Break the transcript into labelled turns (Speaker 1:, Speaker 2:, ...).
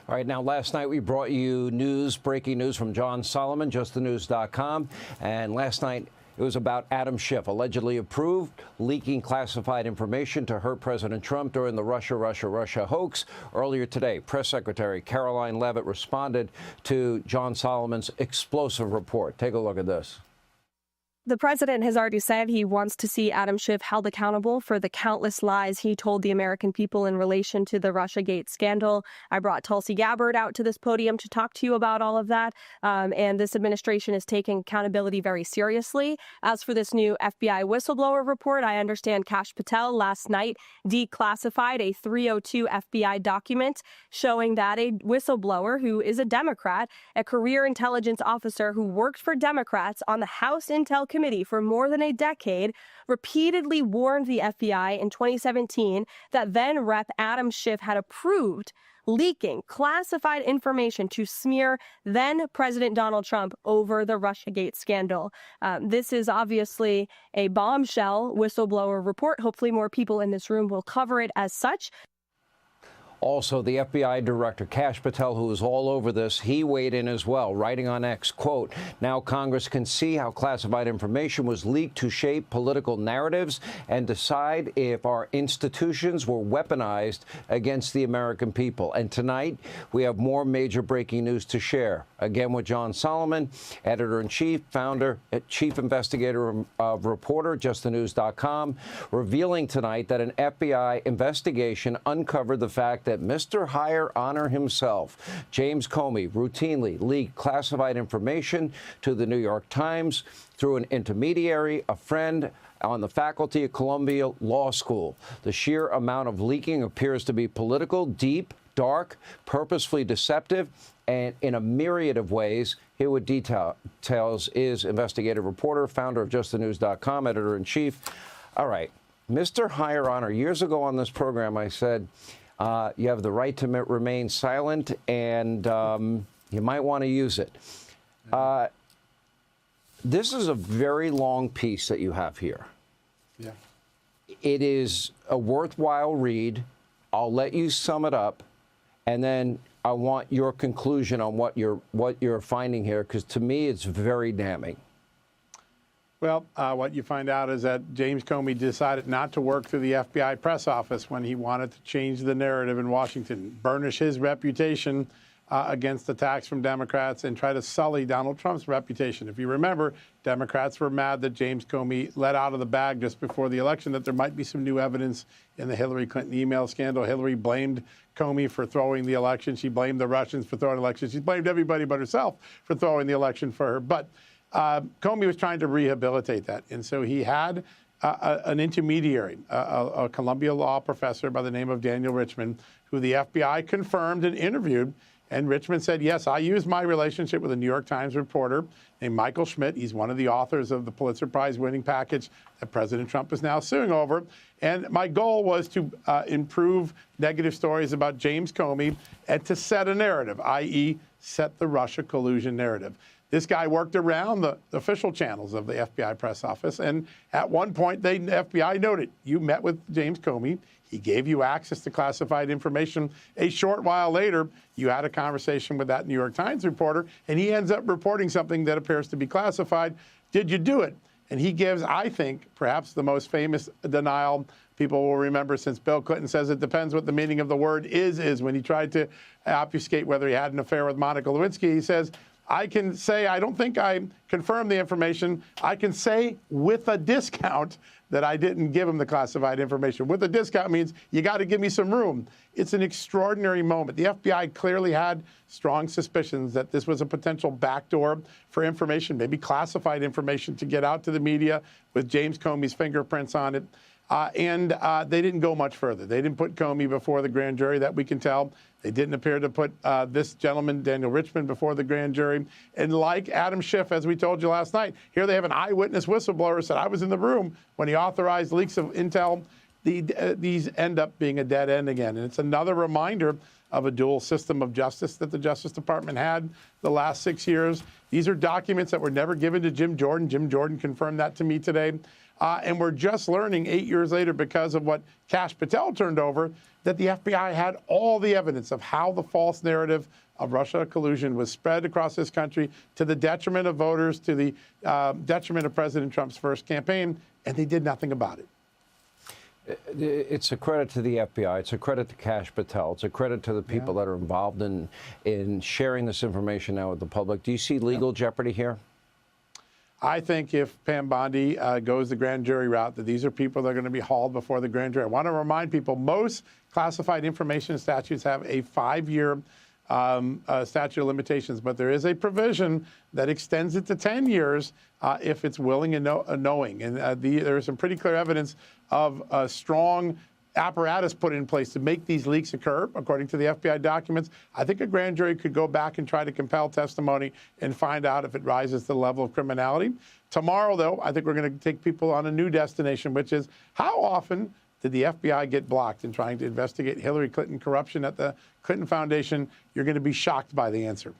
Speaker 1: All right, now last night we brought you breaking news from John Solomon, justthenews.com. And last night it was about Adam Schiff, allegedly approved leaking classified information to hurt President Trump during the Russia hoax. Earlier today, Press Secretary Caroline Leavitt responded to John Solomon's explosive report. Take a look at this.
Speaker 2: The president has already said he wants to see Adam Schiff held accountable for the countless lies he told the American people in relation to the Russiagate scandal. I brought Tulsi Gabbard out to this podium to talk to you about all of that. And this administration is taking accountability very seriously. As for this new FBI whistleblower report, I understand Kash Patel last night declassified a 302 FBI document showing that a whistleblower who is a Democrat, a career intelligence officer who worked for Democrats on the House Intel Committee for more than a decade, repeatedly warned the FBI in 2017 that then Rep. Adam Schiff had approved leaking classified information to smear then President Donald Trump over the Russiagate scandal. This is obviously a bombshell whistleblower report. Hopefully more people in this room will cover it as such.
Speaker 1: Also, the FBI director, Kash Patel, who is all over this, he weighed in as well, writing on X, quote, "Now Congress can see how classified information was leaked to shape political narratives and decide if our institutions were weaponized against the American people." And tonight, we have more major breaking news to share. Again, with John Solomon, editor-in-chief, founder, chief investigator of Reporter, justthenews.com, revealing tonight that an FBI investigation uncovered the fact that Mr. Higher Honor himself, James Comey, routinely leaked classified information to the New York Times through an intermediary, a friend on the faculty at Columbia Law School. The sheer amount of leaking appears to be political, deep, dark, purposefully deceptive, and in a myriad of ways. Here with details is investigative reporter, founder of justthenews.com, editor-in-chief. All right, Mr. Higher Honor, years ago on this program, I said, you have the right to remain silent, and you might want to use it. This is a very long piece that you have here.
Speaker 3: Yeah.
Speaker 1: It is a worthwhile read. I'll let you sum it up, and then I want your conclusion on what you're finding here, because to me it's very damning.
Speaker 3: Well, what you find out is that James Comey decided not to work through the FBI press office when he wanted to change the narrative in Washington, burnish his reputation against attacks from Democrats, and try to sully Donald Trump's reputation. If you remember, Democrats were mad that James Comey let out of the bag just before the election that there might be some new evidence in the Hillary Clinton email scandal. Hillary blamed Comey for throwing the election. She blamed the Russians for throwing the election. She blamed everybody but herself for throwing the election for her. But Comey was trying to rehabilitate that. And so he had an intermediary, a Columbia law professor by the name of Daniel Richman, who the FBI confirmed and interviewed. And Richman said, yes, I used my relationship with a New York Times reporter named Michael Schmidt. He's one of the authors of the Pulitzer Prize winning package that President Trump is now suing over. And my goal was to improve negative stories about James Comey and to set a narrative, i.e. set the Russia collusion narrative. This guy worked around the official channels of the FBI press office. And at one point, the FBI noted, you met with James Comey. He gave you access to classified information. A short while later, you had a conversation with that New York Times reporter, and he ends up reporting something that appears to be classified. Did you do it? And he gives, I think, perhaps the most famous denial people will remember, since Bill Clinton says it depends what the meaning of the word is when he tried to obfuscate whether he had an affair with Monica Lewinsky. He says, I can say, I don't think I confirmed the information. I can say with a discount that I didn't give him the classified information. With a discount means you got to give me some room. It's an extraordinary moment. The FBI clearly had strong suspicions that this was a potential backdoor for information, maybe classified information, to get out to the media with James Comey's fingerprints on it. And they didn't go much further. They didn't put Comey before the grand jury, that we can tell. They didn't appear to put this gentleman, Daniel Richman, before the grand jury. And like Adam Schiff, as we told you last night, here they have an eyewitness whistleblower who said, I was in the room when he authorized leaks of intel. These end up being a dead end again. And it's another reminder of a dual system of justice that the Justice Department had the last 6 years. These are documents that were never given to Jim Jordan. Jim Jordan confirmed that to me today. And we're just learning 8 years later, because of what Kash Patel turned over, that the FBI had all the evidence of how the false narrative of Russia collusion was spread across this country to the detriment of voters, to the detriment of President Trump's first campaign, and they did nothing about it.
Speaker 1: It's a credit to the FBI. It's a credit to Kash Patel. It's a credit to the people that are involved in sharing this information now with the public. Do you see legal jeopardy here?
Speaker 3: I think if Pam Bondi goes the grand jury route, that these are people that are going to be hauled before the grand jury. I want to remind people, most classified information statutes have a 5-year statute of limitations, but there is a provision that extends it to 10 years if it's willing and knowing. And there is some pretty clear evidence of a strong apparatus put in place to make these leaks occur, according to the FBI documents. I think a grand jury could go back and try to compel testimony and find out if it rises to the level of criminality. Tomorrow, though, I think we're going to take people on a new destination, which is how often did the FBI get blocked in trying to investigate Hillary Clinton corruption at the Clinton Foundation? You're going to be shocked by the answer.